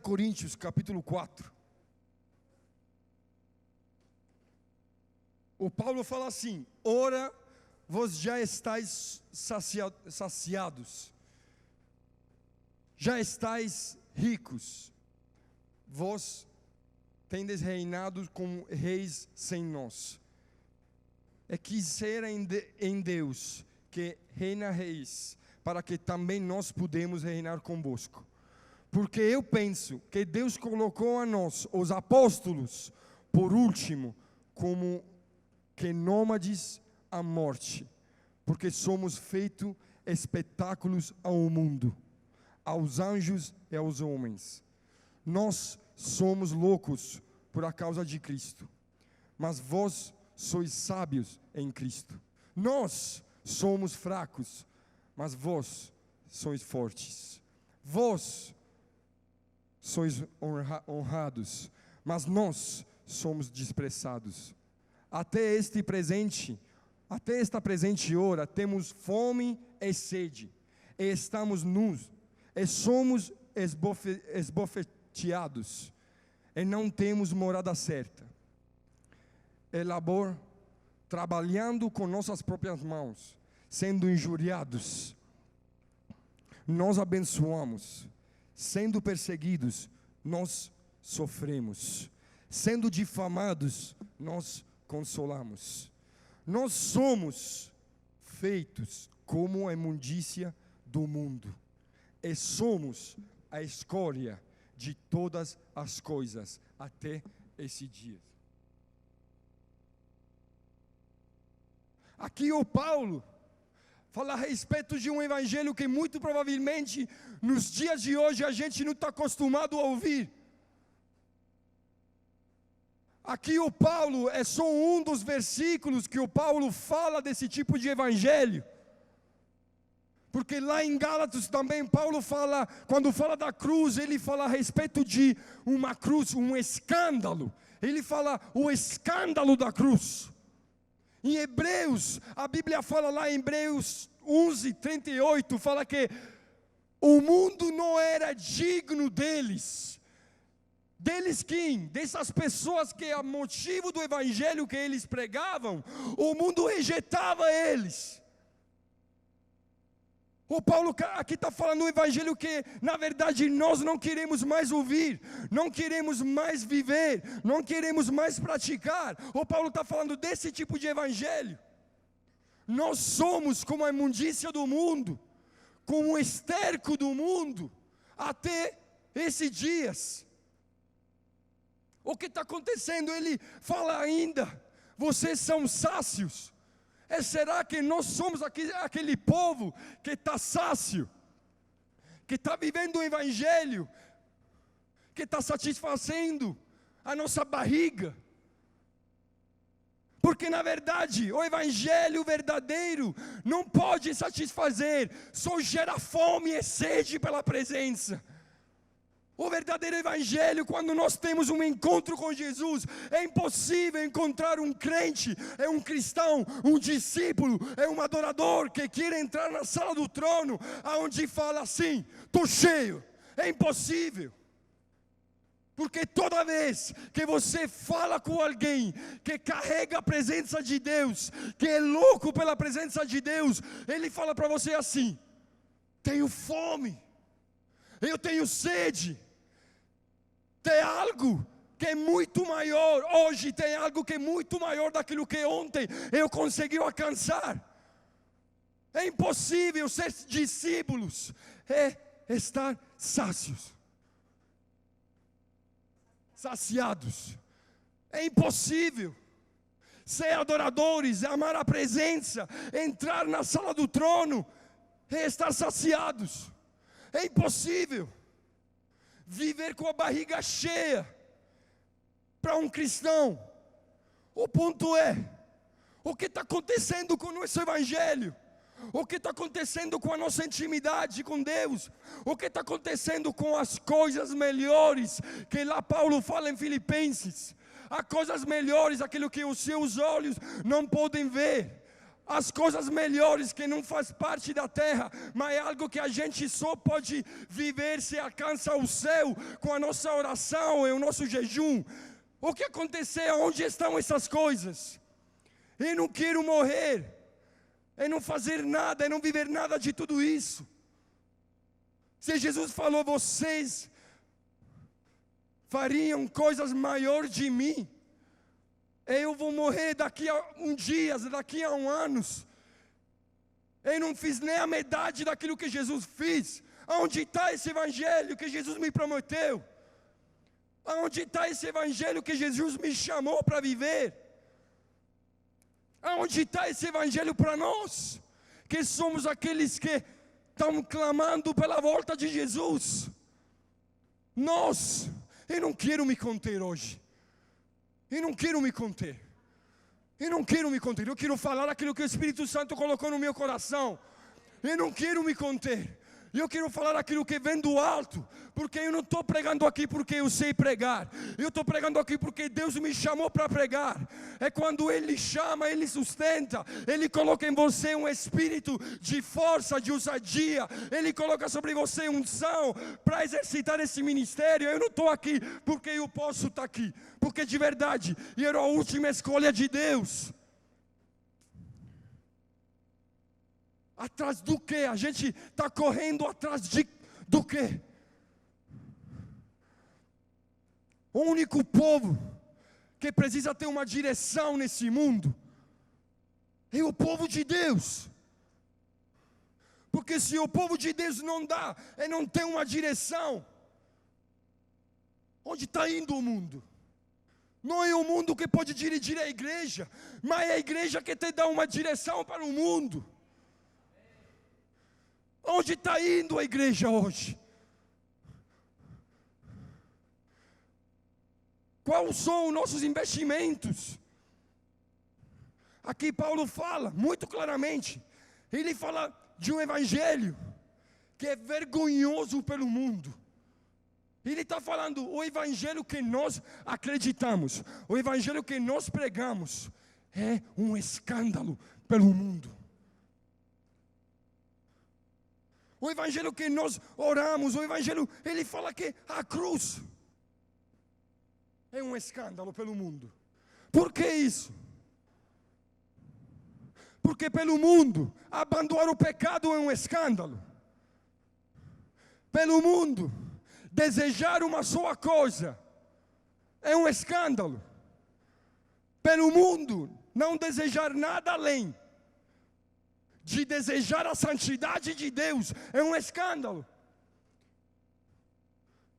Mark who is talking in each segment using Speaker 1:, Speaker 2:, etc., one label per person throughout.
Speaker 1: 1 Coríntios, capítulo 4. O Paulo fala assim: ora, vós já estáis saciados, já estáis ricos, vós tendes reinado como reis sem nós. É que ser em Deus, que reina reis, para que também nós podemos reinar convosco. Porque eu penso que Deus colocou a nós, os apóstolos, por último, como que nômades à morte, porque somos feitos espetáculos ao mundo, aos anjos e aos homens. Nós somos loucos por causa de Cristo, mas vós sois sábios em Cristo. Nós somos fracos, mas vós sois fortes. Vós sois honrados, mas nós somos desprezados. Até esta presente hora, temos fome e sede, e estamos nus, e somos esbofeteados, e não temos morada certa. E labor, trabalhando com nossas próprias mãos, sendo injuriados, nós abençoamos, sendo perseguidos, nós sofremos, sendo difamados, nós consolamos. Nós somos feitos como a imundícia do mundo, e somos a escória de todas as coisas até esse dia. Aqui o Paulo fala a respeito de um evangelho que muito provavelmente nos dias de hoje a gente não está acostumado a ouvir. Aqui o Paulo é só um dos versículos que o Paulo fala desse tipo de evangelho. Porque lá em Gálatas também Paulo fala, quando fala da cruz, ele fala a respeito de uma cruz, um escândalo. Ele fala o escândalo da cruz. Em Hebreus, a Bíblia fala lá em Hebreus 11:38, fala que o mundo não era digno deles. Deles quem? Dessas pessoas que a motivo do evangelho que eles pregavam, o mundo rejeitava eles. O Paulo aqui está falando um evangelho que na verdade nós não queremos mais ouvir, não queremos mais viver, não queremos mais praticar. O Paulo está falando desse tipo de evangelho. Nós somos como a imundícia do mundo, como o esterco do mundo, até esses dias. O que está acontecendo? Ele fala ainda, vocês são sácios. Será que nós somos aquele povo que está sácio, que está vivendo o evangelho, que está satisfazendo a nossa barriga? Porque na verdade o evangelho verdadeiro não pode satisfazer, só gera fome e sede pela presença. O verdadeiro evangelho, quando nós temos um encontro com Jesus, é impossível encontrar um crente, é um cristão, um discípulo, é um adorador que queira entrar na sala do trono, aonde fala assim, estou cheio. É impossível. Porque toda vez que você fala com alguém que carrega a presença de Deus, que é louco pela presença de Deus, ele fala para você assim, tenho fome, eu tenho sede. Tem algo que é muito maior, hoje tem algo que é muito maior daquilo que ontem eu consegui alcançar. É impossível ser discípulos, é estar saciados. É impossível ser adoradores, amar a presença, entrar na sala do trono, é estar saciados. É impossível viver com a barriga cheia para um cristão. O ponto é, o que está acontecendo com o nosso evangelho? O que está acontecendo com a nossa intimidade com Deus? O que está acontecendo com as coisas melhores que lá Paulo fala em Filipenses? Há coisas melhores, aquilo que os seus olhos não podem ver, as coisas melhores que não faz parte da terra, mas é algo que a gente só pode viver se alcança o céu com a nossa oração e o nosso jejum. O que aconteceu? Onde estão essas coisas? Eu não quero morrer, eu não fazer nada, eu não viver nada de tudo isso. Se Jesus falou, vocês fariam coisas maiores de mim, eu vou morrer daqui a dias, daqui a anos. Eu não fiz nem a metade daquilo que Jesus fez. Onde está esse evangelho que Jesus me prometeu? Onde está esse evangelho que Jesus me chamou para viver? Onde está esse evangelho para nós? Que somos aqueles que estão clamando pela volta de Jesus. Eu não quero me conter hoje. Eu não quero me conter. Eu quero falar aquilo que o Espírito Santo colocou no meu coração. Eu não quero me conter. Eu quero falar aquilo que vem do alto, porque eu não estou pregando aqui porque eu sei pregar. Eu estou pregando aqui porque Deus me chamou para pregar. É quando Ele chama, Ele sustenta. Ele coloca em você um espírito de força, de ousadia. Ele coloca sobre você unção para exercitar esse ministério. Eu não estou aqui porque eu posso estar aqui, porque de verdade eu era a última escolha de Deus. Atrás do que? A gente está correndo atrás do que? O único povo que precisa ter uma direção nesse mundo é o povo de Deus. Porque se o povo de Deus não dá, não tem uma direção, onde está indo o mundo? Não é o mundo que pode dirigir a igreja, mas é a igreja que te dá uma direção para o mundo. Onde está indo a igreja hoje? Quais são os nossos investimentos? Aqui Paulo fala muito claramente. Ele fala de um evangelho que é vergonhoso pelo mundo. Ele está falando o evangelho que nós acreditamos, o evangelho que nós pregamos é um escândalo pelo mundo. O evangelho que nós oramos, o evangelho, ele fala que a cruz é um escândalo pelo mundo. Por que isso? Porque pelo mundo, abandonar o pecado é um escândalo. Pelo mundo, desejar uma só coisa é um escândalo. Pelo mundo, não desejar nada além de desejar a santidade de Deus é um escândalo.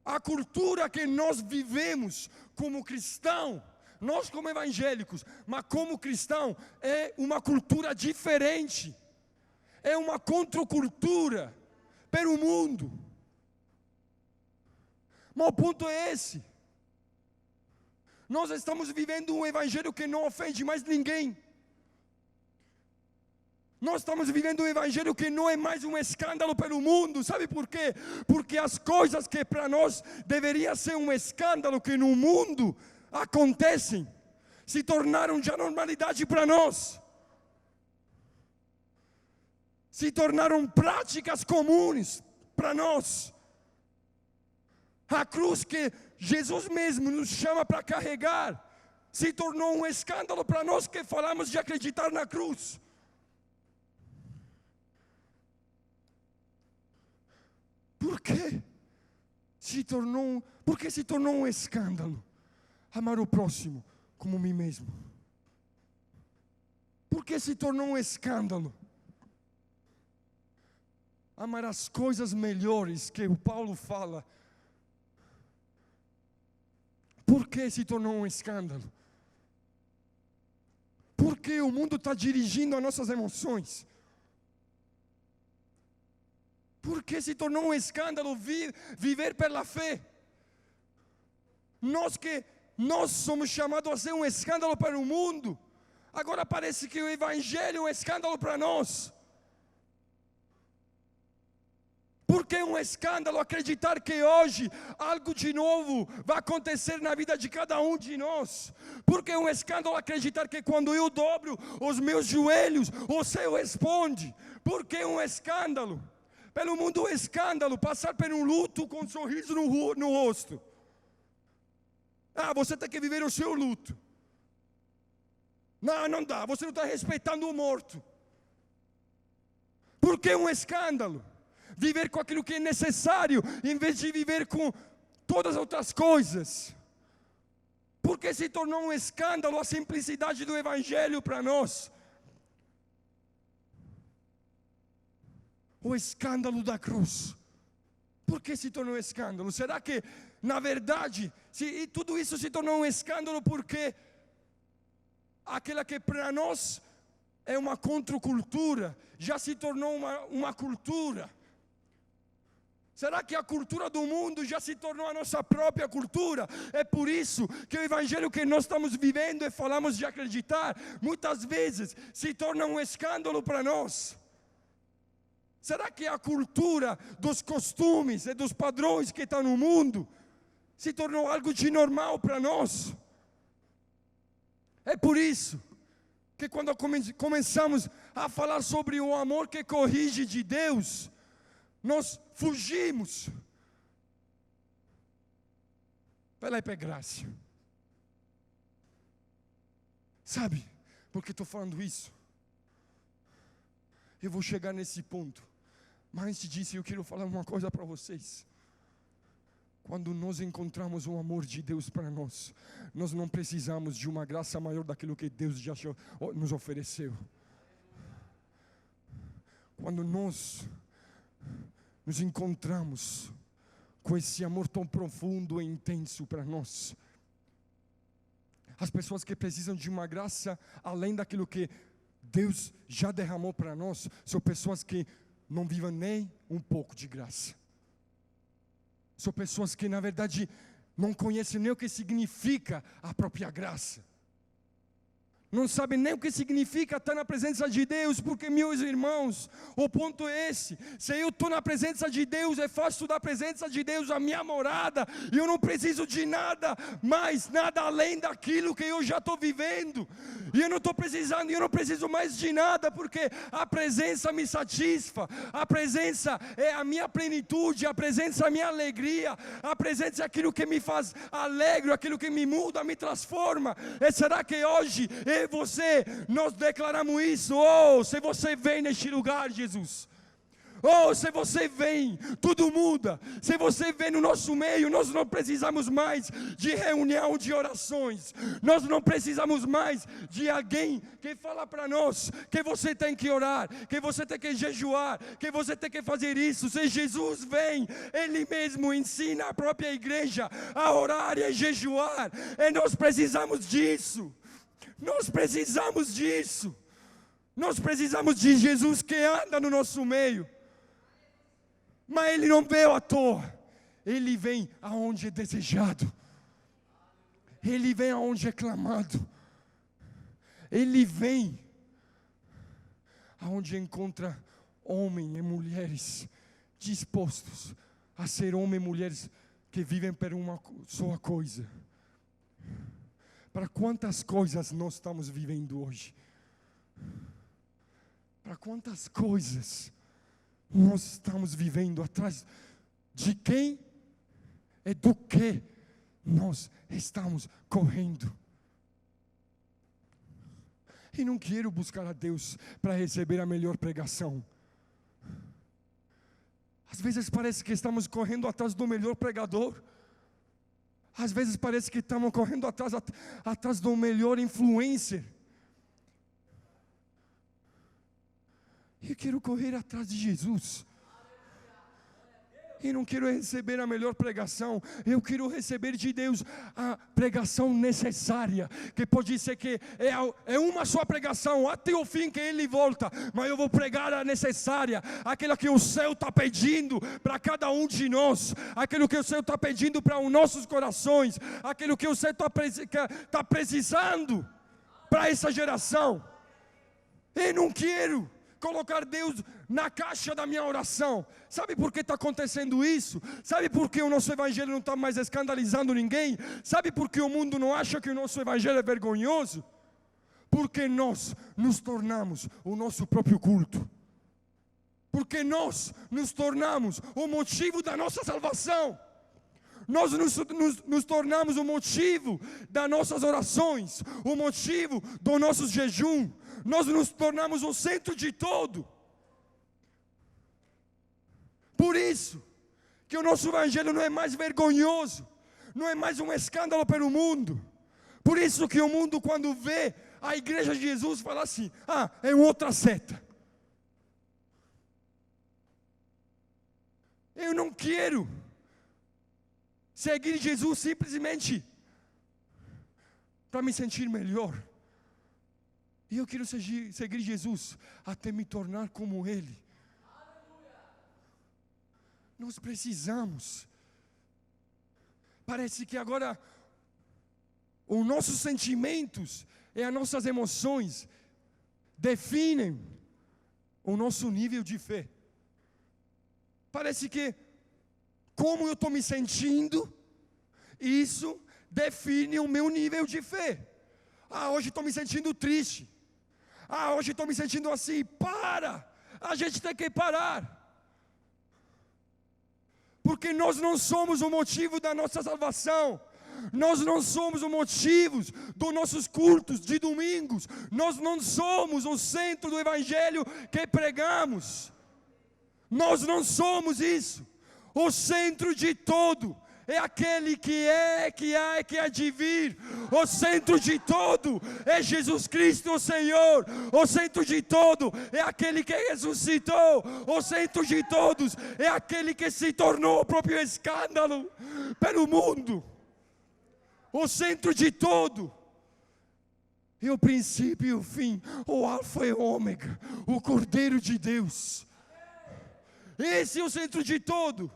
Speaker 1: A cultura que nós vivemos como cristão, nós como evangélicos, mas como cristão, é uma cultura diferente. É uma contracultura pelo mundo. Mas o ponto é esse. Nós estamos vivendo um evangelho que não ofende mais ninguém. Nós estamos vivendo um evangelho que não é mais um escândalo pelo mundo. Sabe por quê? Porque as coisas que para nós deveriam ser um escândalo que no mundo acontecem, se tornaram já normalidade para nós. Se tornaram práticas comuns para nós. A cruz que Jesus mesmo nos chama para carregar, se tornou um escândalo para nós que falamos de acreditar na cruz. Por que se tornou um escândalo amar o próximo como mim mesmo? Por que se tornou um escândalo amar as coisas melhores que o Paulo fala? Por que se tornou um escândalo? Porque o mundo está dirigindo as nossas emoções. Porque se tornou um escândalo viver pela fé. Nós somos chamados a ser um escândalo para o mundo. Agora parece que o evangelho é um escândalo para nós. Por que um escândalo acreditar que hoje algo de novo vai acontecer na vida de cada um de nós? Por que um escândalo acreditar que quando eu dobro os meus joelhos, o céu responde? Por que um escândalo? Pelo mundo, um escândalo, passar por um luto com um sorriso no rosto. Você tem que viver o seu luto. Não dá, você não está respeitando o morto. Por que um escândalo? Viver com aquilo que é necessário, em vez de viver com todas as outras coisas. Por que se tornou um escândalo a simplicidade do Evangelho para nós? O escândalo da cruz. Por que se tornou um escândalo? Será que, na verdade, e tudo isso se tornou um escândalo porque aquela que para nós é uma contracultura, já se tornou uma cultura? Será que a cultura do mundo já se tornou a nossa própria cultura? É por isso que o Evangelho que nós estamos vivendo e falamos de acreditar, muitas vezes se torna um escândalo para nós. Será que a cultura dos costumes e dos padrões que está no mundo se tornou algo de normal para nós? É por isso que quando começamos a falar sobre o amor que corrige de Deus, nós fugimos. Felipe Graça. Sabe por que estou falando isso? Eu vou chegar nesse ponto. Mas antes disso, eu quero falar uma coisa para vocês. Quando nós encontramos o amor de Deus para nós, nós não precisamos de uma graça maior daquilo que Deus já nos ofereceu. Quando nós nos encontramos com esse amor tão profundo e intenso para nós, as pessoas que precisam de uma graça além daquilo que Deus já derramou para nós, são pessoas que não vivem nem um pouco de graça. São pessoas que na verdade não conhecem nem o que significa a própria graça. Não sabem nem o que significa estar na presença de Deus, porque, meus irmãos, o ponto é esse: se eu estou na presença de Deus, é fácil da presença de Deus a minha morada, e eu não preciso de nada mais, nada além daquilo que eu já estou vivendo, e eu não estou precisando, eu não preciso mais de nada, porque a presença me satisfaz, a presença é a minha plenitude, a presença é a minha alegria, a presença é aquilo que me faz alegre, aquilo que me muda, me transforma. E será que hoje e você, nós declaramos isso? Se você vem neste lugar, Jesus, se você vem, tudo muda. Se você vem no nosso meio, nós não precisamos mais de reunião de orações, nós não precisamos mais de alguém que fala para nós que você tem que orar, que você tem que jejuar, que você tem que fazer isso. Se Jesus vem, Ele mesmo ensina a própria igreja a orar e a jejuar, e nós precisamos disso. Nós precisamos disso. Nós precisamos de Jesus que anda no nosso meio. Mas Ele não veio à toa. Ele vem aonde é desejado. Ele vem aonde é clamado. Ele vem aonde encontra homens e mulheres dispostos a ser homens e mulheres que vivem por uma só coisa. Para quantas coisas nós estamos vivendo hoje? Para quantas coisas nós estamos vivendo atrás de quem e do que nós estamos correndo? E não quero buscar a Deus para receber a melhor pregação. Às vezes parece que estamos correndo atrás do melhor pregador. Às vezes parece que estamos correndo atrás do melhor influencer. Eu quero correr atrás de Jesus. E não quero receber a melhor pregação. Eu quero receber de Deus a pregação necessária. Que pode ser que é uma só pregação até o fim que Ele volta. Mas eu vou pregar a necessária, aquela que o céu está pedindo para cada um de nós, aquilo que o céu está pedindo para os nossos corações, aquilo que o céu está precisando para essa geração. Eu não quero colocar Deus na caixa da minha oração. Sabe por que está acontecendo isso? Sabe por que o nosso evangelho não está mais escandalizando ninguém? Sabe por que o mundo não acha que o nosso evangelho é vergonhoso? Porque nós nos tornamos o nosso próprio culto. Porque nós nos tornamos o motivo da nossa salvação. Nós nos tornamos o motivo das nossas orações, o motivo do nosso jejum. Nós nos tornamos o centro de todo. Por isso que o nosso evangelho não é mais vergonhoso, não é mais um escândalo para o mundo. Por isso que o mundo, quando vê a igreja de Jesus, fala assim: é outra seta. Eu não quero seguir Jesus simplesmente para me sentir melhor. E eu quero seguir Jesus até me tornar como Ele. Nós precisamos. Parece que agora os nossos sentimentos e as nossas emoções definem o nosso nível de fé. Parece que como eu estou me sentindo, isso define o meu nível de fé. Hoje estou me sentindo triste. Hoje estou me sentindo assim. A gente tem que parar. Porque nós não somos o motivo da nossa salvação. Nós não somos o motivo dos nossos cultos de domingos. Nós não somos o centro do evangelho que pregamos. Nós não somos isso. O centro de todo é aquele que há de vir. O centro de todo é Jesus Cristo, o Senhor. O centro de todo é aquele que ressuscitou. O centro de todos é aquele que se tornou o próprio escândalo pelo mundo. O centro de todo é o princípio e o fim, o alfa e o ômega, o Cordeiro de Deus. Esse é o centro de todo.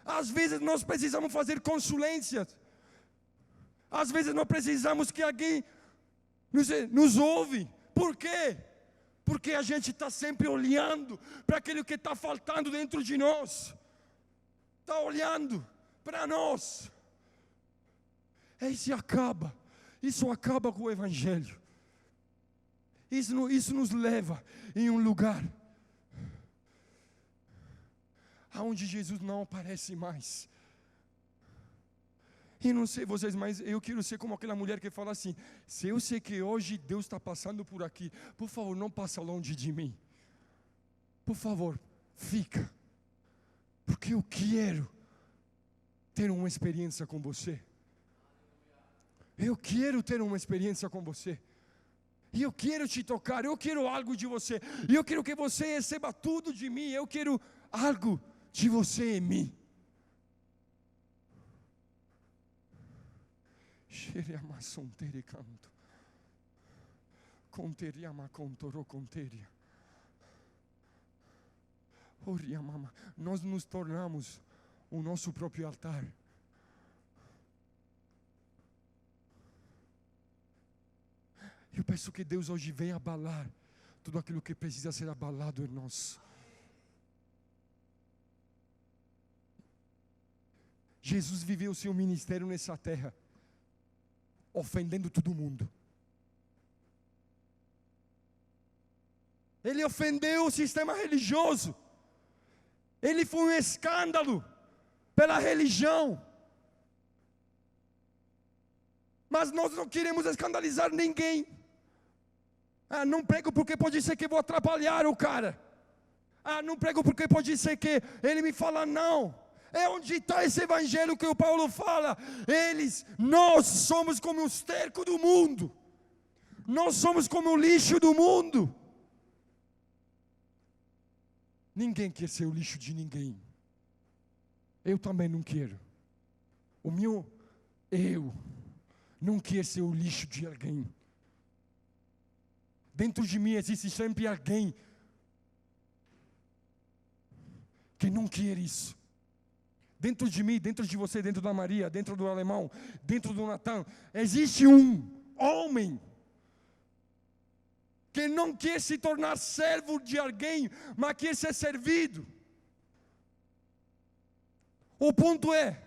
Speaker 1: Às vezes nós precisamos fazer consulências. Às vezes nós precisamos que alguém nos ouve. Por quê? Porque a gente está sempre olhando para aquilo que está faltando dentro de nós. Está olhando para nós. Isso acaba com o evangelho. Isso nos leva em um lugar aonde Jesus não aparece mais. E não sei vocês, mas eu quero ser como aquela mulher que fala assim: se eu sei que hoje Deus está passando por aqui, por favor, não passa longe de mim. Por favor, fica. Porque eu quero ter uma experiência com você. Eu quero ter uma experiência com você. E eu quero te tocar, eu quero algo de você. E eu quero que você receba tudo de mim. Eu quero algo de você em mim. Xeriama sontere canto. Conteriama contoro conteria. Oriamama. Nós nos tornamos o nosso próprio altar. Eu peço que Deus hoje venha abalar tudo aquilo que precisa ser abalado em nós. Jesus viveu o seu ministério nessa terra, ofendendo todo mundo. Ele ofendeu o sistema religioso. Ele foi um escândalo pela religião. Mas nós não queremos escandalizar ninguém. Não prego porque pode ser que vou atrapalhar o cara. Não prego porque pode ser que ele me fala não. É onde está esse evangelho que o Paulo fala. Nós somos como o esterco do mundo. Nós somos como o lixo do mundo. Ninguém quer ser o lixo de ninguém. Eu também não quero. Eu não quero ser o lixo de alguém. Dentro de mim existe sempre alguém que não quer isso. Dentro de mim, dentro de você, dentro da Maria, dentro do alemão, dentro do Natan, existe um homem que não quer se tornar servo de alguém, mas quer ser servido. O ponto é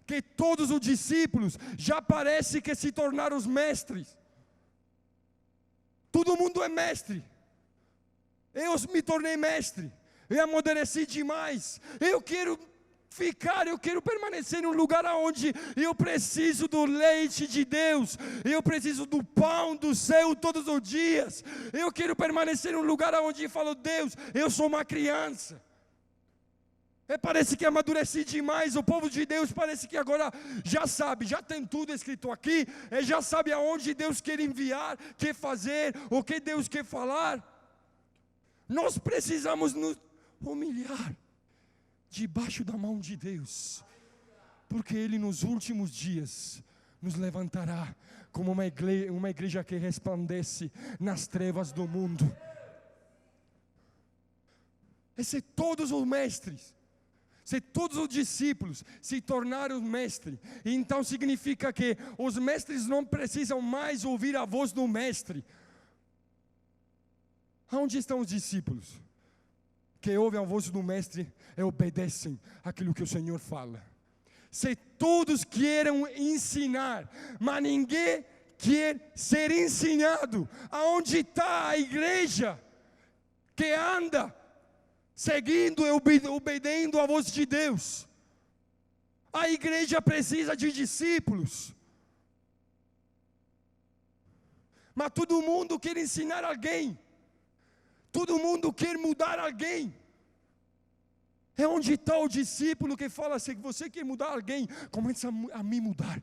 Speaker 1: que todos os discípulos já parece que se tornaram os mestres. Todo mundo é mestre. Eu me tornei mestre. Eu amadureci demais. Eu quero permanecer num lugar onde eu preciso do leite de Deus, eu preciso do pão do céu todos os dias. Eu quero permanecer num lugar onde eu falo, Deus, eu sou uma criança. Parece que amadureci demais. O povo de Deus parece que agora já sabe, já tem tudo escrito aqui, já sabe aonde Deus quer enviar, quer fazer, o que Deus quer falar. Nós precisamos nos humilhar debaixo da mão de Deus, porque Ele nos últimos dias nos levantará como uma igreja que resplandece nas trevas do mundo. Se todos os mestres, se todos os discípulos se tornaram mestres, então significa que os mestres não precisam mais ouvir a voz do mestre. Onde estão os discípulos que ouvem a voz do mestre e obedecem aquilo que o Senhor fala? Se todos querem ensinar, mas ninguém quer ser ensinado, aonde está a igreja que anda seguindo e obedecendo a voz de Deus? A igreja precisa de discípulos, mas todo mundo quer ensinar alguém. Todo mundo quer mudar alguém. É onde está o discípulo que fala assim: você quer mudar alguém, começa a me mudar.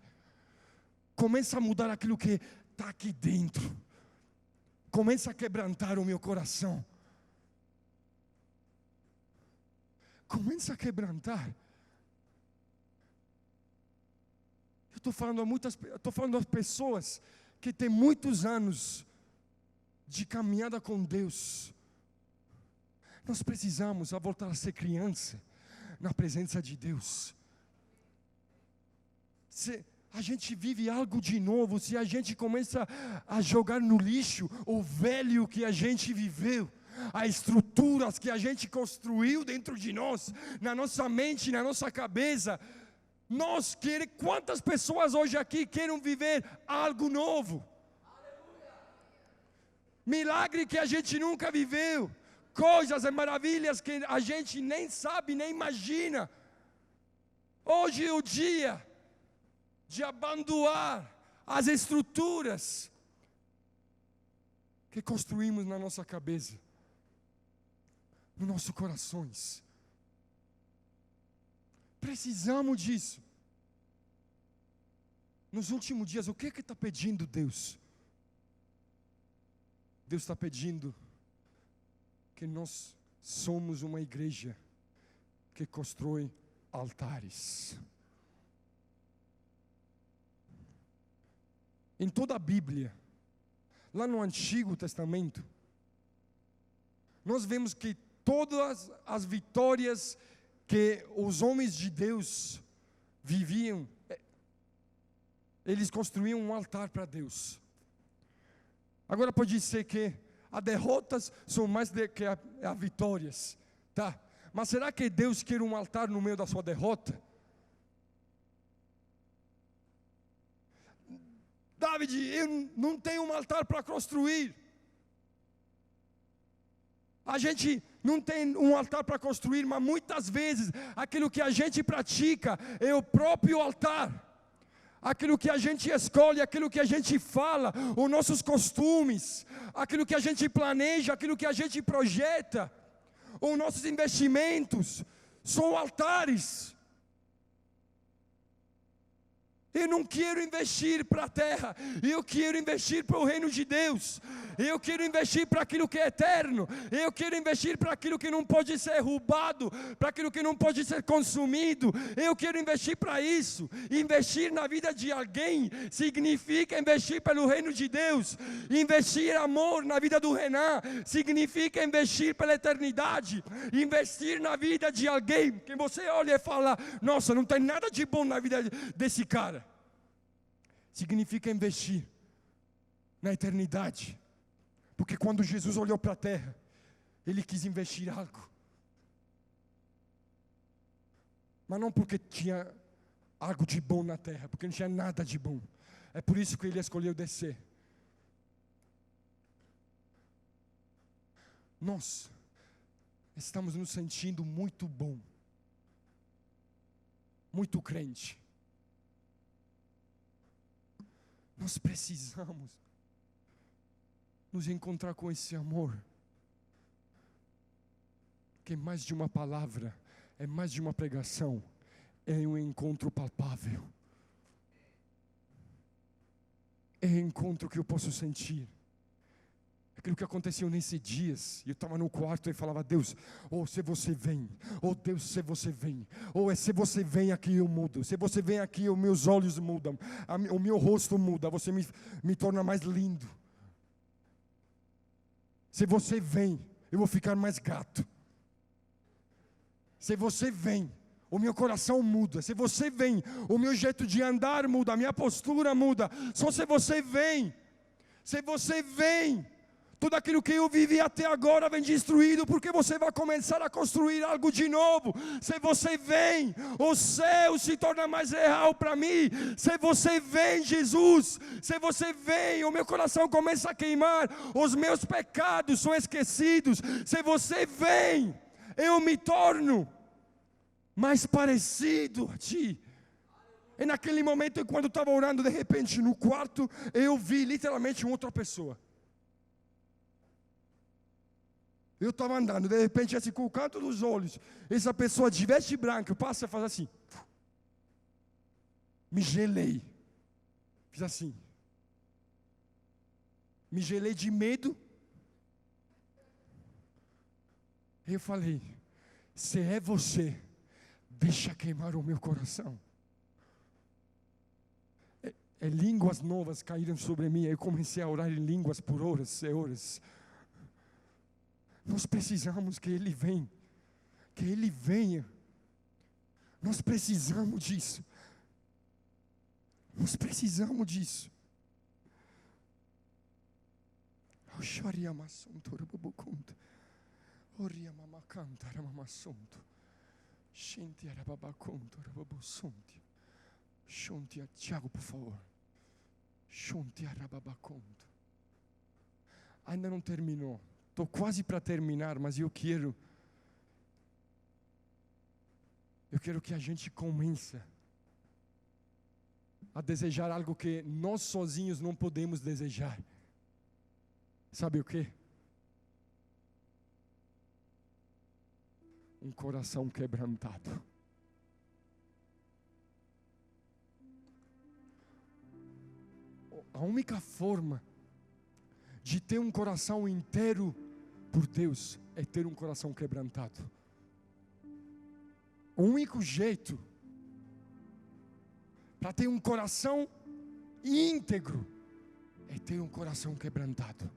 Speaker 1: Começa a mudar aquilo que está aqui dentro. Começa a quebrantar o meu coração. Começa a quebrantar. Eu estou falando a pessoas que têm muitos anos de caminhada com Deus. Nós precisamos voltar a ser criança na presença de Deus. Se a gente vive algo de novo, se a gente começa a jogar no lixo o velho que a gente viveu, as estruturas que a gente construiu dentro de nós, na nossa mente, na nossa cabeça, quantas pessoas hoje aqui querem viver algo novo? Milagre que a gente nunca viveu, coisas e maravilhas que a gente nem sabe, nem imagina. Hoje é o dia de abandonar as estruturas que construímos na nossa cabeça, nos nossos corações. Precisamos disso. Nos últimos dias, o que está pedindo Deus? Deus está pedindo que nós somos uma igreja que constrói altares. Em toda a Bíblia, lá no Antigo Testamento, nós vemos que todas as vitórias que os homens de Deus viviam, eles construíam um altar para Deus. Agora pode ser que as derrotas são mais do que as vitórias, tá? Mas será que Deus quer um altar no meio da sua derrota? David, eu não tenho um altar para construir. A gente não tem um altar para construir, mas muitas vezes aquilo que a gente pratica é o próprio altar. Aquilo que a gente escolhe, aquilo que a gente fala, os nossos costumes, aquilo que a gente planeja, aquilo que a gente projeta, os nossos investimentos, são altares. Eu não quero investir para a terra, eu quero investir para o reino de Deus. Eu quero investir para aquilo que é eterno. Eu quero investir para aquilo que não pode ser roubado, para aquilo que não pode ser consumido. Eu quero investir para isso. Investir na vida de alguém significa investir pelo reino de Deus. Investir amor na vida do Renan significa investir pela eternidade. Investir na vida de alguém que você olha e fala: nossa, não tem nada de bom na vida desse cara. Significa investir na eternidade. Porque quando Jesus olhou para a terra, Ele quis investir algo. Mas não porque tinha algo de bom na terra, porque não tinha nada de bom. É por isso que Ele escolheu descer. Nós estamos nos sentindo muito bom, muito crente. Nós precisamos nos encontrar com esse amor, que é mais de uma palavra, é mais de uma pregação, é um encontro palpável, é um encontro que eu posso sentir. Aquilo que aconteceu nesses dias, eu estava no quarto e falava: Deus, se você vem, Deus, se você vem, se você vem aqui eu mudo, se você vem aqui os meus olhos mudam, o meu rosto muda, você me torna mais lindo. Se você vem, eu vou ficar mais gato. Se você vem, o meu coração muda. Se você vem, o meu jeito de andar muda, a minha postura muda. Só se você vem. Se você vem, tudo aquilo que eu vivi até agora vem destruído, porque você vai começar a construir algo de novo. Se você vem, o céu se torna mais real para mim. Se você vem, Jesus, se você vem, o meu coração começa a queimar, os meus pecados são esquecidos. Se você vem, eu me torno mais parecido a Ti. E naquele momento, quando eu estava orando, de repente no quarto, eu vi literalmente uma outra pessoa. Eu estava andando, de repente, assim, com o canto dos olhos, essa pessoa de veste branca passa e faz assim. Me gelei. Fiz assim. Me gelei de medo. Eu falei: se é você, deixa queimar o meu coração. Línguas novas caíram sobre mim. Eu comecei a orar em línguas por horas e horas. Nós precisamos que Ele venha. Que Ele venha. Nós precisamos disso. Nós precisamos disso. Tiago, por favor. Ainda não terminou. Estou quase para terminar, mas eu quero que a gente comece a desejar algo que nós sozinhos não podemos desejar. Sabe o quê? Um coração quebrantado. A única forma de ter um coração inteiro por Deus é ter um coração quebrantado. O único jeito para ter um coração íntegro é ter um coração quebrantado.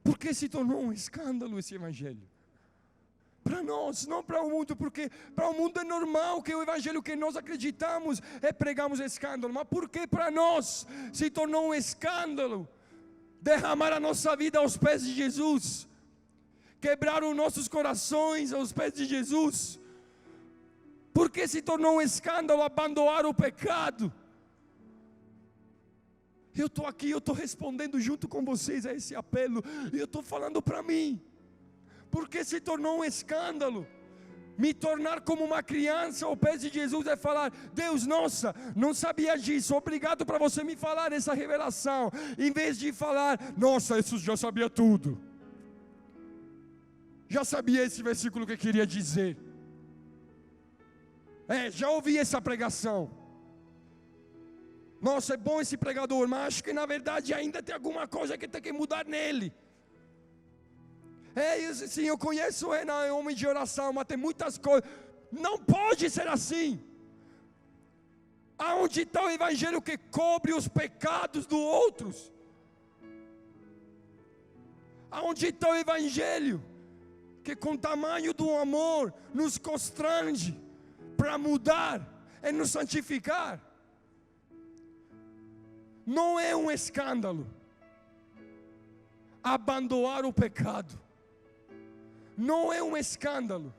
Speaker 1: Porque se tornou um escândalo esse evangelho? Para nós, não para o mundo, porque para o mundo é normal que o evangelho que nós acreditamos é pregarmos escândalo. Mas por que para nós se tornou um escândalo derramar a nossa vida aos pés de Jesus? Quebrar os nossos corações aos pés de Jesus? Por que se tornou um escândalo abandonar o pecado? Eu estou aqui, eu estou respondendo junto com vocês a esse apelo, e eu estou falando para mim. Porque se tornou um escândalo me tornar como uma criança aos pés de Jesus é falar: Deus, nossa, não sabia disso, obrigado para você me falar essa revelação, em vez de falar: nossa, isso já sabia tudo, já sabia esse versículo que queria dizer, já ouvi essa pregação, nossa, é bom esse pregador, mas acho que na verdade ainda tem alguma coisa que tem que mudar nele. Sim, eu conheço ele, é homem de oração, mas tem muitas coisas. Não pode ser assim. Aonde está o evangelho que cobre os pecados dos outros? Aonde está o evangelho que com o tamanho do amor nos constrange para mudar e nos santificar? Não é um escândalo abandonar o pecado. Não é um escândalo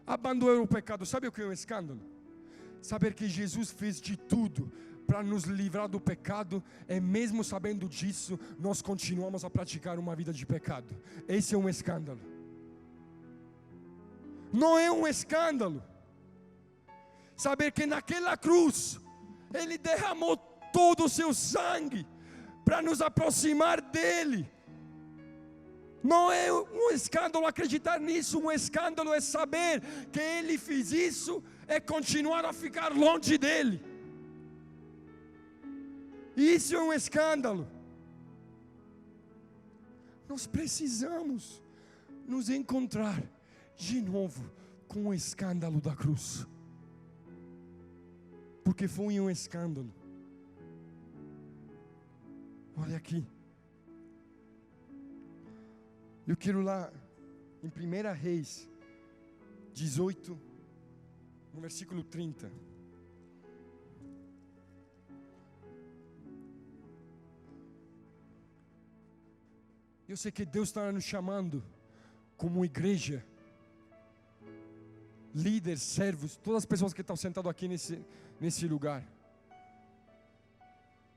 Speaker 1: abandonar o pecado. Sabe o que é um escândalo? Saber que Jesus fez de tudo para nos livrar do pecado, e mesmo sabendo disso, nós continuamos a praticar uma vida de pecado. Esse é um escândalo. Não é um escândalo saber que naquela cruz Ele derramou todo o seu sangue para nos aproximar dEle. Não é um escândalo acreditar nisso. Um escândalo é saber que Ele fez isso, é continuar a ficar longe dEle. Isso é um escândalo. Nós precisamos nos encontrar de novo com o escândalo da cruz, porque foi um escândalo. Olha aqui, eu quero lá em 1 Reis 18, no versículo 30. Eu sei que Deus está nos chamando como igreja, líderes, servos, todas as pessoas que estão sentadas aqui nesse lugar.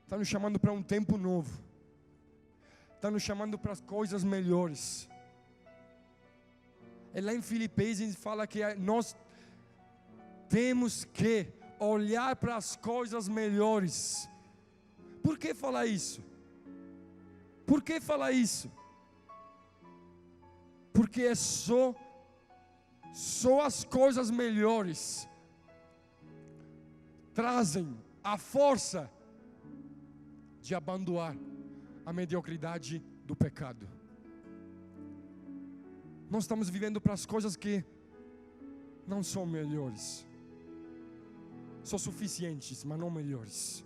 Speaker 1: Está nos chamando para um tempo novo. Está nos chamando para as coisas melhores. E lá em Filipenses fala que nós temos que olhar para as coisas melhores. Por que falar isso? Por que falar isso? Porque é só as coisas melhores trazem a força de abandonar a mediocridade do pecado. Nós estamos vivendo para as coisas que não são melhores. São suficientes, mas não melhores.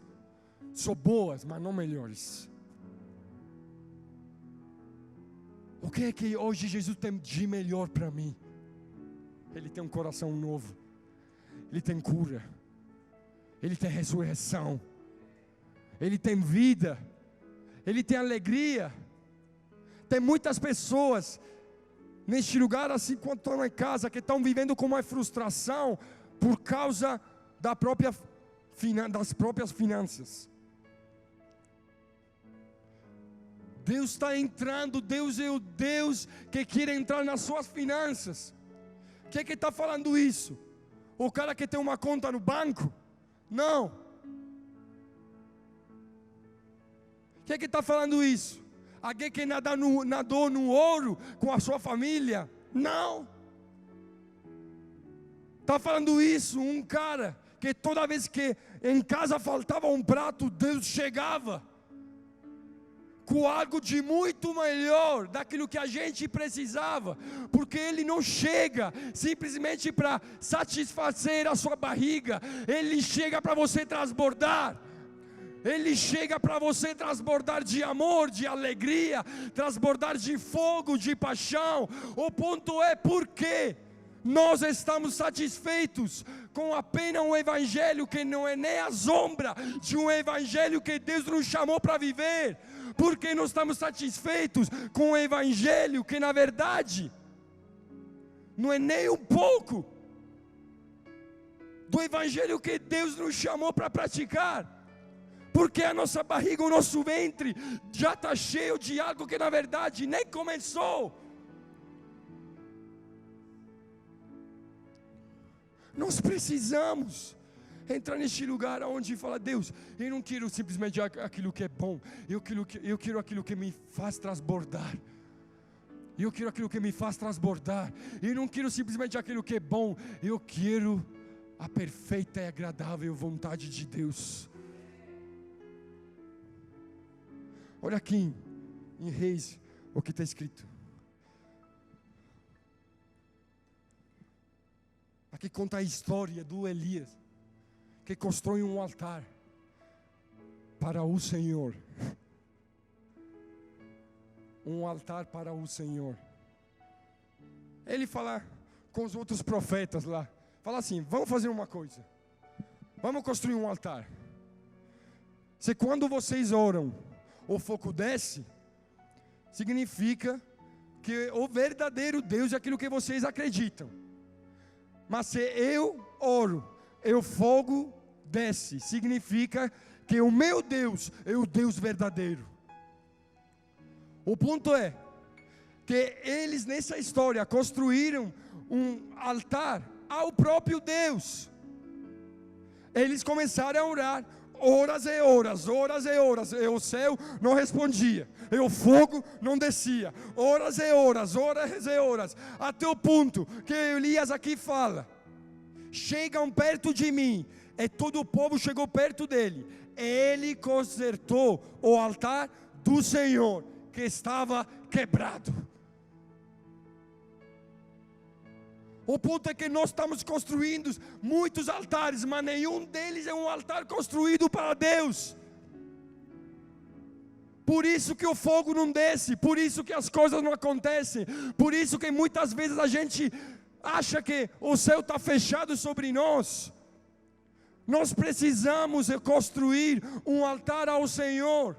Speaker 1: São boas, mas não melhores. O que é que hoje Jesus tem de melhor para mim? Ele tem um coração novo. Ele tem cura. Ele tem ressurreição. Ele tem vida. Ele tem alegria. Tem muitas pessoas neste lugar, assim quanto estão em casa, que estão vivendo com uma frustração por causa das próprias finanças. Deus está entrando. Deus é o Deus que quer entrar nas suas finanças. Quem é que está falando isso? O cara que tem uma conta no banco? Não. Quem é que está falando isso? Alguém que nadou no ouro com a sua família? Não. Está falando isso um cara que toda vez que em casa faltava um prato, Deus chegava com algo de muito melhor daquilo que a gente precisava, porque Ele não chega simplesmente para satisfazer a sua barriga, Ele chega para você transbordar. Ele chega para você transbordar de amor, de alegria, transbordar de fogo, de paixão. O ponto é porque nós estamos satisfeitos com apenas um evangelho que não é nem a sombra de um evangelho que Deus nos chamou para viver. Porque nós estamos satisfeitos com o evangelho que na verdade não é nem um pouco do evangelho que Deus nos chamou para praticar. Porque a nossa barriga, o nosso ventre já está cheio de algo que na verdade nem começou. Nós precisamos entrar neste lugar onde fala: Deus, eu não quero simplesmente aquilo que é bom, eu quero aquilo que me faz transbordar. Eu quero aquilo que me faz transbordar. Eu não quero simplesmente aquilo que é bom, eu quero a perfeita e agradável vontade de Deus. Olha aqui em Reis o que está escrito. Aqui conta a história do Elias, que constrói um altar para o Senhor. Um altar para o Senhor. Ele fala com os outros profetas lá. Fala assim: vamos fazer uma coisa. Vamos construir um altar. Se quando vocês oram, o fogo desce, significa que o verdadeiro Deus é aquilo que vocês acreditam. Mas se eu oro e o fogo desce, significa que o meu Deus é o Deus verdadeiro. O ponto é que eles nessa história construíram um altar ao próprio Deus. Eles começaram a orar horas e horas, horas e horas, e o céu não respondia, e o fogo não descia, horas e horas, horas e horas, até o ponto que Elias aqui fala: chegam perto de mim, e todo o povo chegou perto dele, ele consertou o altar do Senhor, que estava quebrado. O ponto é que nós estamos construindo muitos altares, mas nenhum deles é um altar construído para Deus. Por isso que o fogo não desce, por isso que as coisas não acontecem, por isso que muitas vezes a gente acha que o céu está fechado sobre nós. Nós precisamos construir um altar ao Senhor,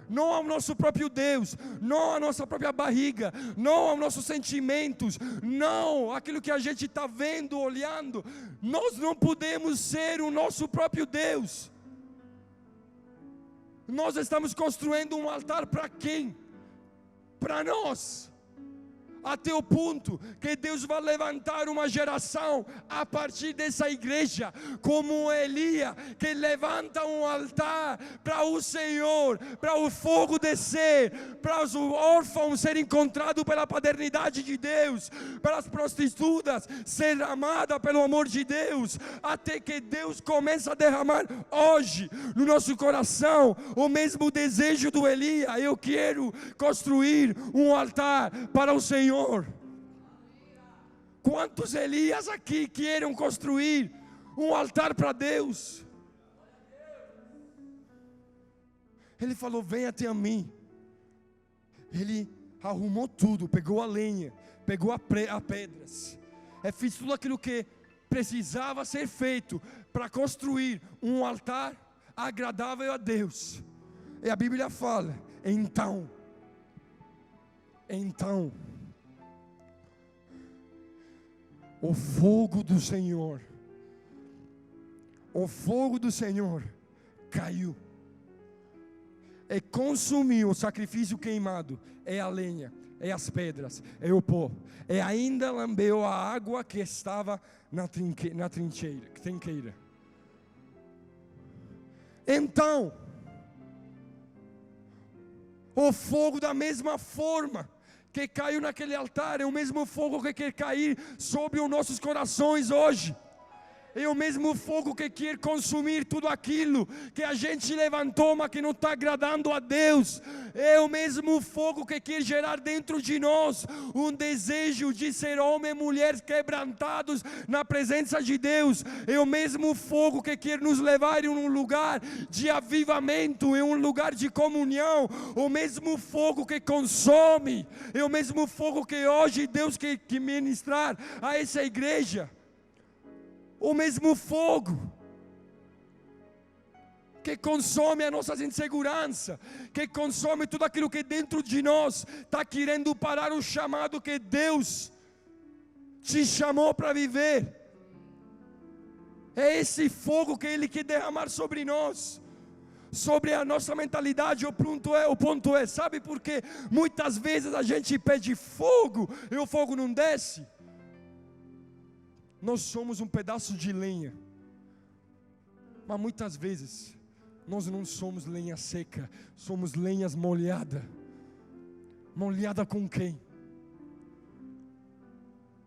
Speaker 1: não ao nosso próprio Deus, não à nossa própria barriga, não aos nossos sentimentos, não aquilo que a gente está vendo, olhando. Nós não podemos ser o nosso próprio Deus. Nós estamos construindo um altar para quem? Para nós. Até o ponto que Deus vai levantar uma geração a partir dessa igreja, como Elias, que levanta um altar para o Senhor, para o fogo descer, para os órfãos serem encontrados pela paternidade de Deus, para as prostitutas ser amadas pelo amor de Deus, até que Deus começa a derramar hoje no nosso coração o mesmo desejo do Elias. Eu quero construir um altar para o Senhor. Quantos Elias aqui querem construir um altar para Deus? Ele falou: vem até a mim. Ele arrumou tudo, pegou a lenha, pegou as pedras, fez tudo aquilo que precisava ser feito para construir um altar agradável a Deus. E a Bíblia fala: então o fogo do Senhor caiu e consumiu o sacrifício queimado, e a lenha, e as pedras, e o pó, e ainda lambeu a água que estava na trinqueira. Então, o fogo, da mesma forma que caiu naquele altar, é o mesmo fogo que quer cair sobre os nossos corações hoje. É o mesmo fogo que quer consumir tudo aquilo que a gente levantou, mas que não está agradando a Deus. É o mesmo fogo que quer gerar dentro de nós um desejo de ser homem e mulher quebrantados na presença de Deus. É o mesmo fogo que quer nos levar em um lugar de avivamento, em um lugar de comunhão. O mesmo fogo que consome, é o mesmo fogo que hoje Deus quer ministrar a essa igreja. O mesmo fogo que consome as nossas inseguranças, que consome tudo aquilo que dentro de nós está querendo parar o chamado que Deus te chamou para viver. É esse fogo que Ele quer derramar sobre nós, sobre a nossa mentalidade. O ponto é, sabe por quê? Muitas vezes a gente pede fogo e o fogo não desce. Nós somos um pedaço de lenha, mas muitas vezes nós não somos lenha seca, somos lenhas molhada. Molhada com quem?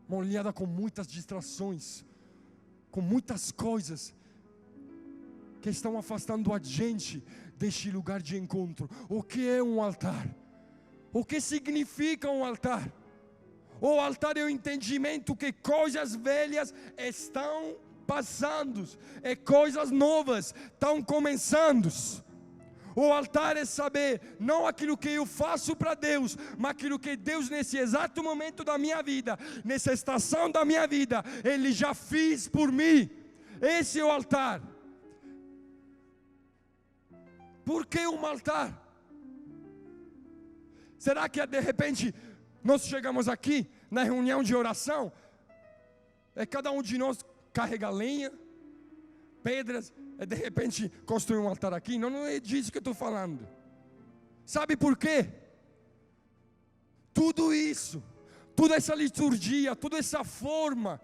Speaker 1: Molhada com muitas distrações, com muitas coisas que estão afastando a gente deste lugar de encontro. O que é um altar? O que significa um altar? O altar é o entendimento que coisas velhas estão passando e coisas novas estão começando. O altar é saber não aquilo que eu faço para Deus, mas aquilo que Deus nesse exato momento da minha vida, nessa estação da minha vida, Ele já fez por mim. Esse é o altar. Por que um altar? Será que de repente nós chegamos aqui na reunião de oração, cada um de nós carrega lenha, pedras, de repente construir um altar aqui? Não, não é disso que eu estou falando. Sabe por quê? Tudo isso, toda essa liturgia, toda essa forma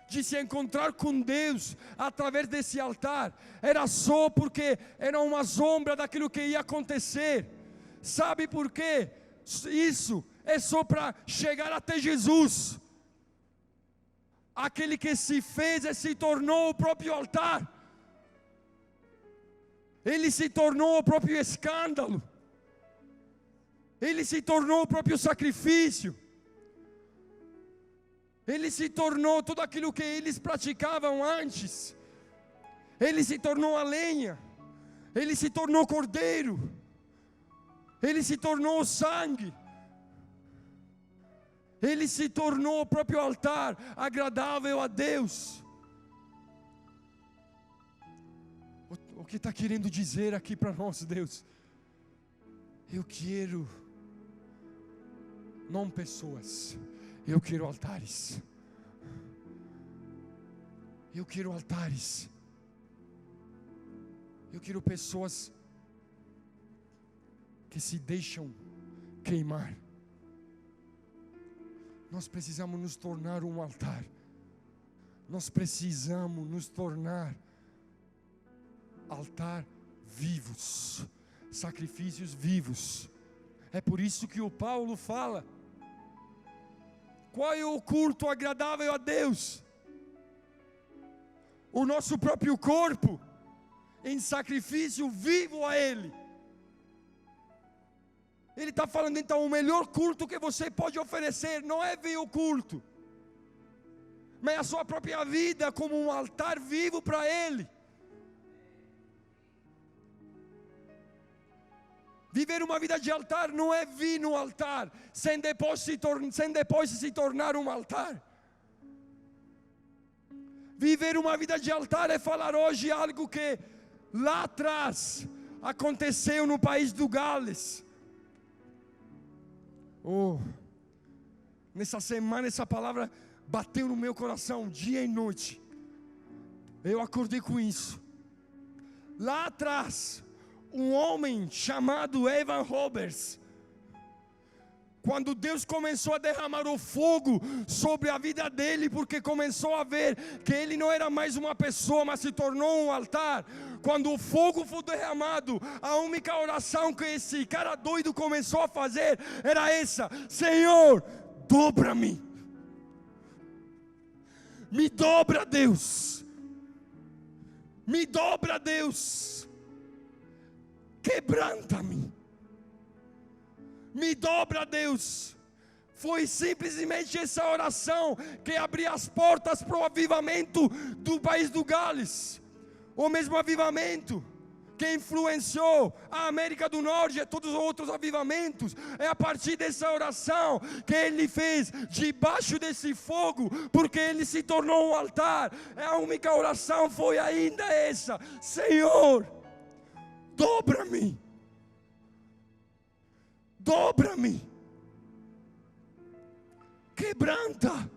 Speaker 1: de se encontrar com Deus através desse altar, era só porque era uma sombra daquilo que ia acontecer. Sabe por quê? Isso é só para chegar até Jesus. Aquele que se fez e se tornou o próprio altar. Ele se tornou o próprio escândalo. Ele se tornou o próprio sacrifício. Ele se tornou tudo aquilo que eles praticavam antes. Ele se tornou a lenha. Ele se tornou cordeiro. Ele se tornou o sangue. Ele se tornou o próprio altar agradável a Deus. O que está querendo dizer aqui para nós, Deus? Eu quero não pessoas, eu quero altares. Eu quero altares. Eu quero pessoas que se deixam queimar. Nós precisamos nos tornar um altar. Nós precisamos nos tornar altar vivos, sacrifícios vivos. É por isso que o Paulo fala: qual é o culto agradável a Deus? O nosso próprio corpo em sacrifício vivo a Ele. Ele está falando, então, o melhor culto que você pode oferecer não é vir o culto, mas a sua própria vida como um altar vivo para Ele. Viver uma vida de altar não é vir no altar sem depois se tornar um altar. Viver uma vida de altar é falar hoje algo que lá atrás aconteceu no país do Gales. Nessa semana essa palavra bateu no meu coração dia e noite. Eu acordei com isso. Lá atrás, um homem chamado Evan Roberts, quando Deus começou a derramar o fogo sobre a vida dele, porque começou a ver que ele não era mais uma pessoa, mas se tornou um altar. Quando o fogo foi derramado, a única oração que esse cara doido começou a fazer era essa: Senhor, dobra-me. Me dobra, Deus. Me dobra, Deus. Quebranta-me. Me dobra, Deus. Foi simplesmente essa oração que abriu as portas para o avivamento do país do Gales. O mesmo avivamento que influenciou a América do Norte e todos os outros avivamentos. É a partir dessa oração que ele fez debaixo desse fogo, porque ele se tornou um altar. A única oração foi ainda essa: Senhor, dobra-me. Dobra-me, quebranta,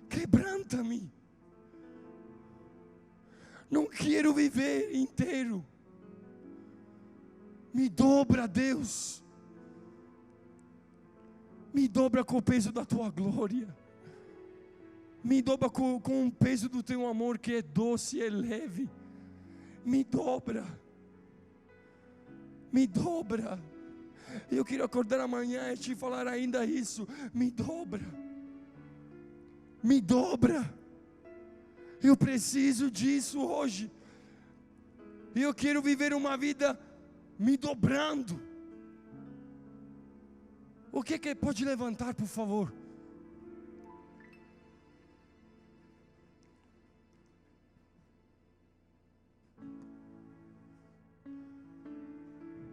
Speaker 1: quebranta-me. Não quero viver inteiro. Me dobra, Deus. Me dobra com o peso da tua glória. Me dobra com o peso do teu amor que é doce e é leve. Me dobra. Me dobra. Eu quero acordar amanhã e te falar ainda isso. Me dobra. Me dobra. Eu preciso disso hoje. Eu quero viver uma vida me dobrando. O que pode levantar, por favor?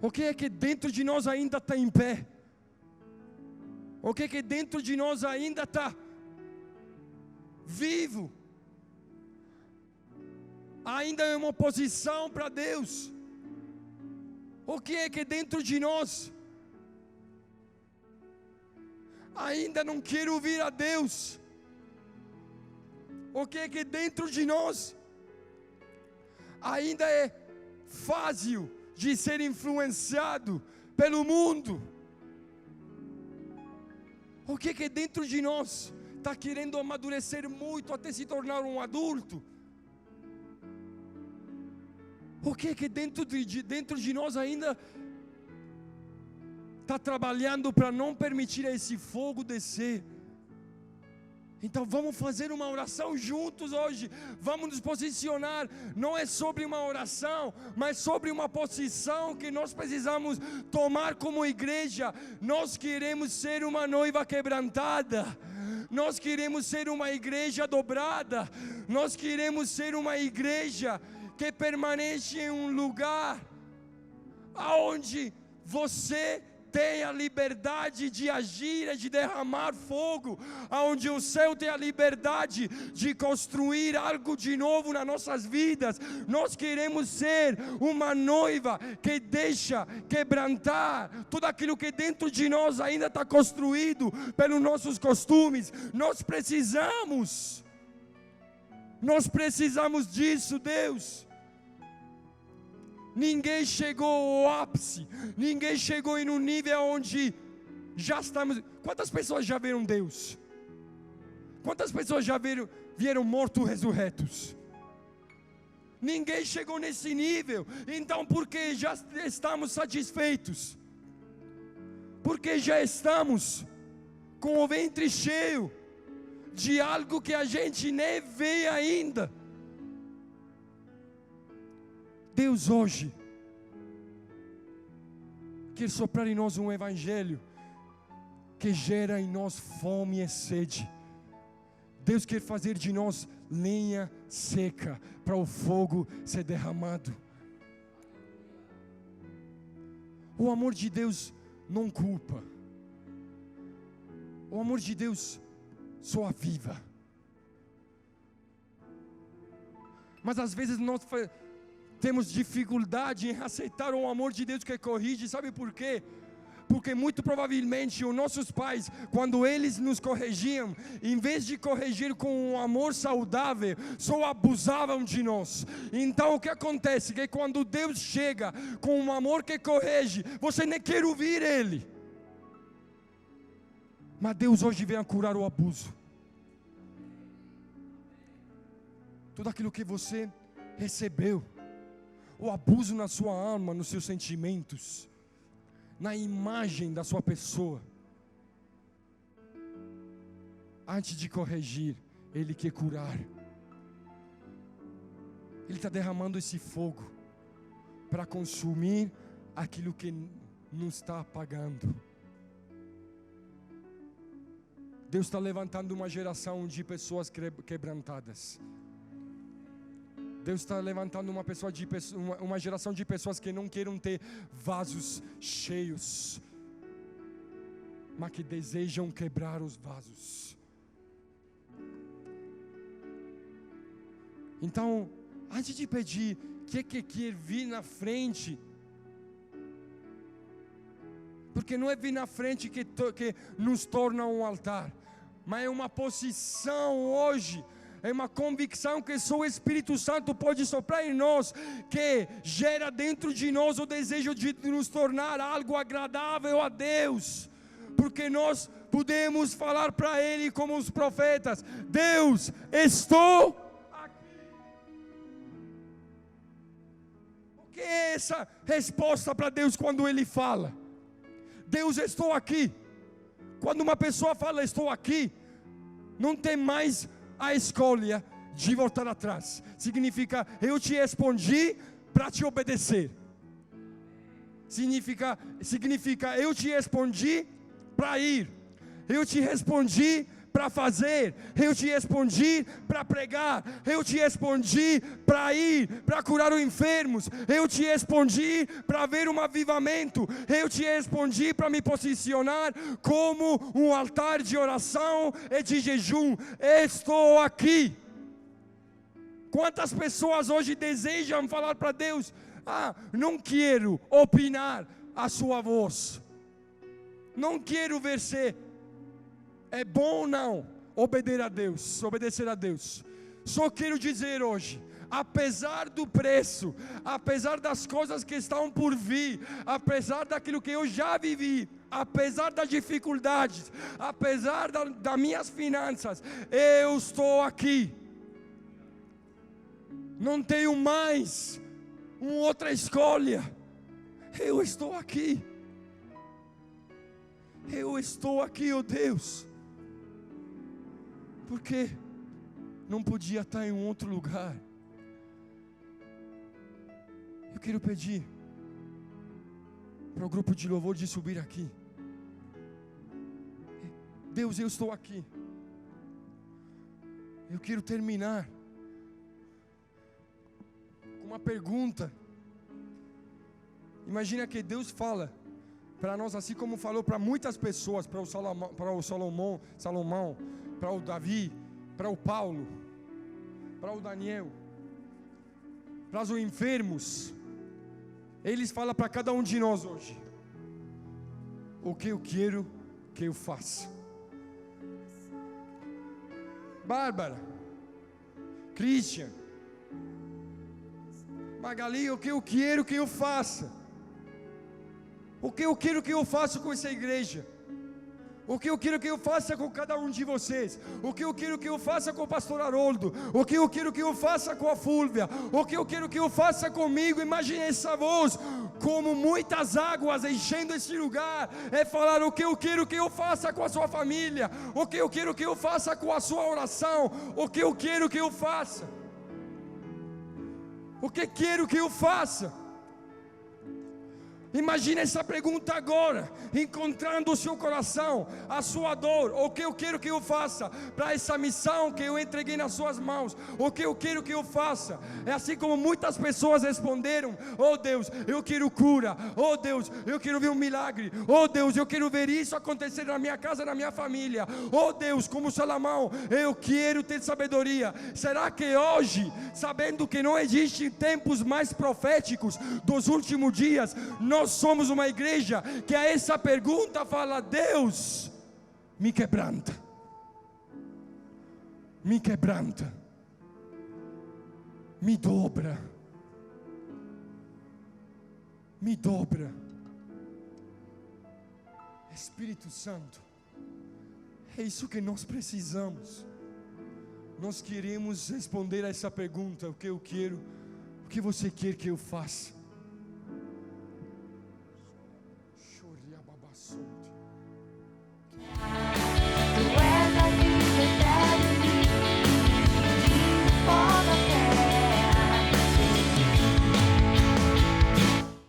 Speaker 1: O que é que dentro de nós ainda está em pé? O que é que dentro de nós ainda está vivo? ainda é uma oposição para Deus. O que é que dentro de nós ainda não quer ouvir a Deus? O que é que dentro de nós ainda é fácil de ser influenciado pelo mundo? O que é que dentro de nós está querendo amadurecer muito até se tornar um adulto? O que é que dentro de nós ainda está trabalhando para não permitir esse fogo descer? Então vamos fazer uma oração juntos hoje. Vamos nos posicionar. Não é sobre uma oração, mas sobre uma posição que nós precisamos tomar como igreja. Nós queremos ser uma noiva quebrantada. Nós queremos ser uma igreja dobrada. Nós queremos ser uma igreja que permanece em um lugar aonde você tem a liberdade de agir e de derramar fogo, aonde o céu tem a liberdade de construir algo de novo nas nossas vidas. Nós queremos ser uma noiva que deixa quebrantar tudo aquilo que dentro de nós ainda está construído pelos nossos costumes. Nós precisamos disso, Deus. Ninguém chegou ao ápice, ninguém chegou em um nível onde já estamos. Quantas pessoas já viram Deus? Quantas pessoas já vieram mortos ressurretos? Ninguém chegou nesse nível. Então por que já estamos satisfeitos? Porque já estamos com o ventre cheio de algo que a gente nem vê ainda. Deus hoje quer soprar em nós um evangelho que gera em nós fome e sede. Deus quer fazer de nós lenha seca para o fogo ser derramado. O amor de Deus não culpa. O amor de Deus só aviva. Mas às vezes nós temos dificuldade em aceitar o amor de Deus que corrige. Sabe por quê? Porque muito provavelmente os nossos pais, quando eles nos corrigiam, em vez de corrigir com um amor saudável, só abusavam de nós. Então o que acontece? Que quando Deus chega com um amor que corrige, você nem quer ouvir Ele. Mas Deus hoje vem a curar o abuso. Tudo aquilo que você recebeu, o abuso na sua alma, nos seus sentimentos, na imagem da sua pessoa. Antes de corrigir, Ele quer curar. Ele está derramando esse fogo para consumir aquilo que não está apagando. Deus está levantando uma geração de pessoas quebrantadas. Deus está levantando uma geração de pessoas que não queiram ter vasos cheios, mas que desejam quebrar os vasos. Então, antes de pedir que quer vir na frente, porque não é vir na frente que nos torna um altar, mas é uma posição hoje. É uma convicção que só o Espírito Santo pode soprar em nós, que gera dentro de nós o desejo de nos tornar algo agradável a Deus. Porque nós podemos falar para Ele como os profetas: Deus, estou aqui. O que é essa resposta para Deus quando Ele fala? Deus, estou aqui. Quando uma pessoa fala estou aqui, não tem mais a escolha de voltar atrás. Significa, eu te respondi para te obedecer. Significa, eu te respondi para ir. Eu te respondi para fazer. Eu te respondi para pregar. Eu te respondi para ir, para curar os enfermos. Eu te respondi para ver um avivamento. Eu te respondi para me posicionar como um altar de oração e de jejum. Estou aqui. Quantas pessoas hoje desejam falar para Deus: não quero opinar a sua voz, não quero ver se é bom ou não obedecer a Deus. Só quero dizer hoje, apesar do preço, apesar das coisas que estão por vir, apesar daquilo que eu já vivi, apesar das dificuldades, apesar das minhas finanças, eu estou aqui. Não tenho mais uma outra escolha. Eu estou aqui. Eu estou aqui, oh Deus. Porque não podia estar em um outro lugar. Eu quero pedir para o grupo de louvor de subir aqui. Deus, eu estou aqui. Eu quero terminar com uma pergunta. Imagina que Deus fala para nós, assim como falou para muitas pessoas, para o Salomão, para o Davi, para o Paulo, para o Daniel, para os enfermos. Eles falam para cada um de nós hoje: o que eu quero que eu faça. Bárbara, Christian, Magali, o que eu quero que eu faça? O que eu quero que eu faça com essa igreja? O que eu quero que eu faça com cada um de vocês? O que eu quero que eu faça com o pastor Haroldo? O que eu quero que eu faça com a Fúlvia? O que eu quero que eu faça comigo? Imagine essa voz, como muitas águas enchendo esse lugar, é falar: o que eu quero que eu faça com a sua família? O que eu quero que eu faça com a sua oração? O que eu quero que eu faça? O que quero que eu faça? Imagine essa pergunta agora, encontrando o seu coração, a sua dor. O que eu quero que eu faça para essa missão que eu entreguei nas suas mãos? O que eu quero que eu faça? É assim como muitas pessoas responderam: oh Deus, eu quero cura. Oh Deus, eu quero ver um milagre. Oh Deus, eu quero ver isso acontecer na minha casa, na minha família. Oh Deus, como Salomão, eu quero ter sabedoria. Será que hoje, sabendo que não existem tempos mais proféticos dos últimos dias, nós somos uma igreja que a essa pergunta fala: Deus, me quebranta, me quebranta, me dobra, me dobra. Espírito Santo, é isso que nós precisamos. Nós queremos responder a essa pergunta: o que eu quero, o que você quer que eu faça?